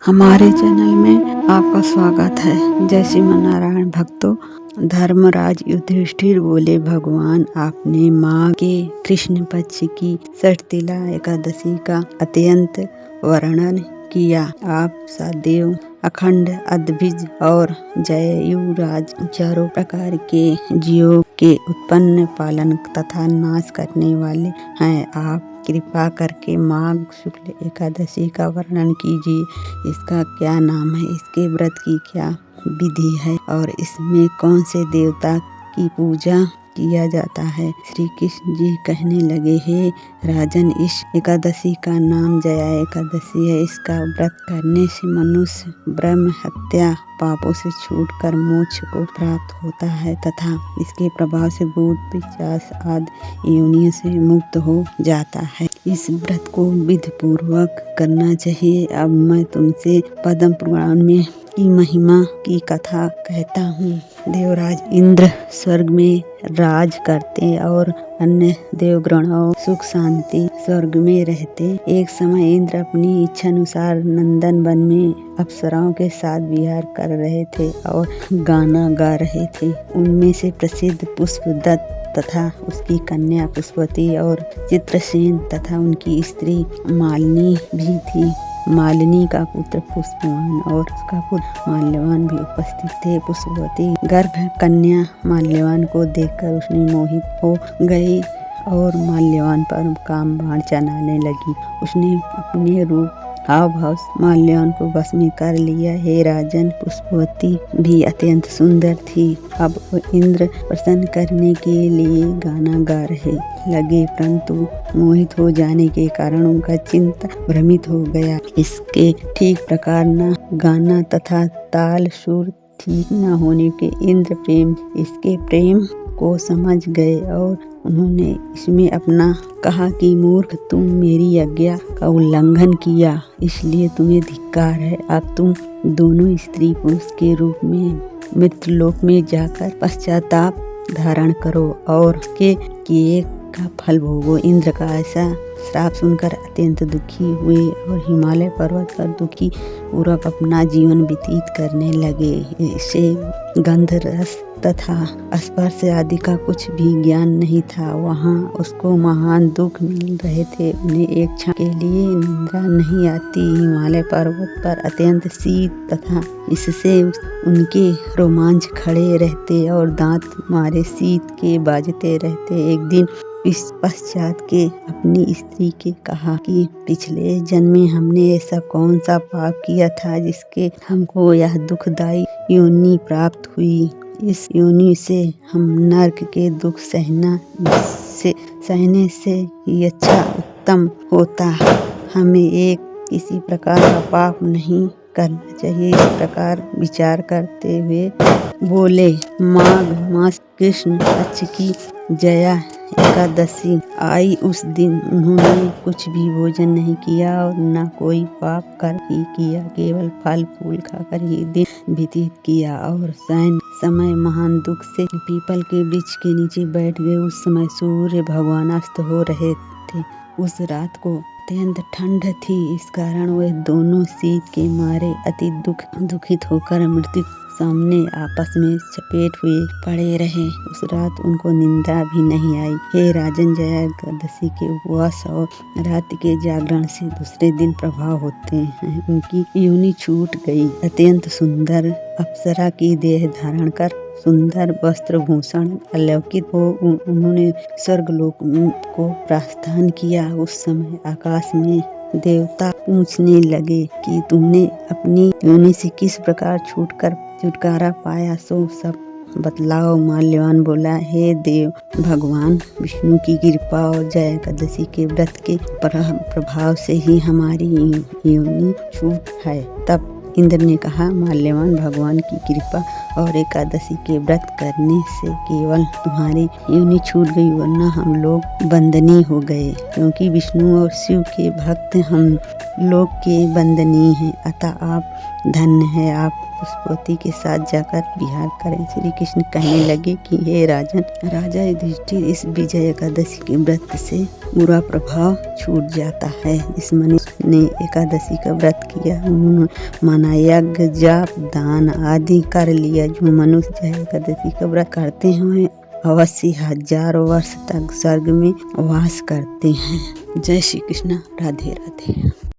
हमारे चैनल में आपका स्वागत है। जय श्रीमन नारायण भक्तों। धर्मराज युधिष्ठिर बोले, भगवान आपने माँ के कृष्ण पक्ष की षठतिला एकादशी का अत्यंत वर्णन किया। आप सदैव अखंड अद्भिज और जययुराज चारों प्रकार के जीवों के उत्पन्न पालन तथा नाश करने वाले हैं। आप कृपा करके माघ शुक्ल एकादशी का वर्णन कीजिए। इसका क्या नाम है, इसके व्रत की क्या विधि है और इसमें कौन से देवता की पूजा किया जाता है। श्री कृष्ण जी कहने लगे, हे राजन, इस एकादशी का नाम जया एकादशी है। इसका व्रत करने से मनुष्य ब्रह्म हत्या पापों से छूटकर मोक्ष को प्राप्त होता है तथा इसके प्रभाव से भूत पिशाच आदि योनियों से मुक्त हो जाता है। इस व्रत को विधि पूर्वक करना चाहिए। अब मैं तुमसे पद्म पुराण में की महिमा की कथा कहता हूँ। देवराज इंद्र स्वर्ग में राज करते और अन्य देवगण और सुख शांति स्वर्ग में रहते। एक समय इंद्र अपनी इच्छा अनुसार नंदन वन में अप्सराओं के साथ विहार कर रहे थे और गाना गा रहे थे। उनमें से प्रसिद्ध पुष्पदत्त तथा उसकी कन्या पुष्पवती और चित्रसेन तथा उनकी स्त्री मालिनी भी थी। मालिनी का पुत्र पुष्पवान और उसका पुत्र माल्यवान भी उपस्थित थे। पुष्पवती गर्भ कन्या माल्यवान को देखकर उसने मोहित हो गई और माल्यवान पर काम बाण चलाने लगी। उसने अपने रूप हाव भाव माल्यवान को बस में कर लिया। हे राजन, पुष्पवती भी अत्यंत सुंदर थी। अब वो इंद्र प्रसन्न करने के लिए गाना गा रहे लगे, परंतु मोहित हो जाने के कारण उनका चिंता भ्रमित हो गया। इसके ठीक प्रकार न गाना तथा ताल सुर ठीक न होने के इंद्र इसके प्रेम को समझ गए और उन्होंने इसमें अपना कहा कि मूर्ख, तुम मेरी आज्ञा का उल्लंघन किया, इसलिए तुम्हें धिक्कार है। अब तुम दोनों स्त्री पुरुष के रूप में मृत्युलोक में जाकर पश्चाताप धारण करो और उसके किए का फल भोगो। इंद्र का ऐसा श्राप सुनकर अत्यंत दुखी हुए और हिमालय पर्वत पर दुखी पूर्वक अपना जीवन व्यतीत करने लगे। इसे गंध रस तथा स्पर्श आदि का कुछ भी ज्ञान नहीं था। वहाँ उसको महान दुख मिल रहे थे। उन्हें एक क्षण के लिए निद्रा नहीं आती। हिमालय पर्वत पर अत्यंत शीत तथा इससे उनके रोमांच खड़े रहते और दांत मारे शीत के बाजते रहते। एक दिन इस पश्चात के अपनी स्त्री के कहा कि पिछले जन्म में हमने ऐसा कौन सा पाप किया था जिसके हमको यह दुखदायी योनि प्राप्त हुई। इस योनि से हम नरक के दुख सहने से ही अच्छा उत्तम होता। हमें एक किसी प्रकार का पाप नहीं करना चाहिए। इस प्रकार विचार करते हुए बोले। माघ मास कृष्ण पक्ष की जया एकादशी आई। उस दिन उन्होंने कुछ भी भोजन नहीं किया और न कोई पाप कर ही किया, केवल फल फूल खाकर ही दिन व्यतीत किया और शयन समय महान दुख से पीपल के वृक्ष के नीचे बैठ गए। उस समय सूर्य भगवान अस्त हो रहे थे। उस रात को अत्यंत ठंड थी, इस कारण वे दोनों शीत के मारे अति दुखित होकर मृत्यु सामने आपस में चपेट हुए पड़े रहे। उस रात उनको निंदा भी नहीं आई। हे राजन, जया एकादशी के उपवास और रात के जागरण से दूसरे दिन प्रभाव होते हैं। उनकी योनि छूट गई। अत्यंत सुंदर अप्सरा की देह धारण कर सुंदर वस्त्र भूषण अलौकित हो उन्होंने स्वर्गलोक को प्रस्थान किया। उस समय आकाश में देवता पूछने लगे कि तुमने अपनी योनि से किस प्रकार छुटकारा पाया, सो सब बतलाओ। माल्यवान बोला, हे देव, भगवान विष्णु की कृपा और जया एकादशी के व्रत के प्रभाव से ही हमारी योनि छूट है। तब इंद्र ने कहा, माल्यवान, भगवान की कृपा और एकादशी के व्रत करने से केवल तुम्हारी योनि छूट गई, वरना हम लोग बंदनीय हो गए, क्योंकि विष्णु और शिव के भक्त हम लोग के बंदनीय हैं। अतः आप धन्य है, आप पुष्पवती के साथ जाकर विहार करें। श्री कृष्ण कहने लगे कि हे राजन, राजा युधिष्ठिर, इस विजय एकादशी के व्रत से बुरा प्रभाव छूट जाता है। इस ने एकादशी का व्रत किया, माना यज्ञ जाप दान आदि कर लिया। जो मनुष्य एकादशी का व्रत करते हैं अवश्य हजारों वर्ष तक स्वर्ग में वास करते हैं। जय श्री कृष्ण। राधे राधे।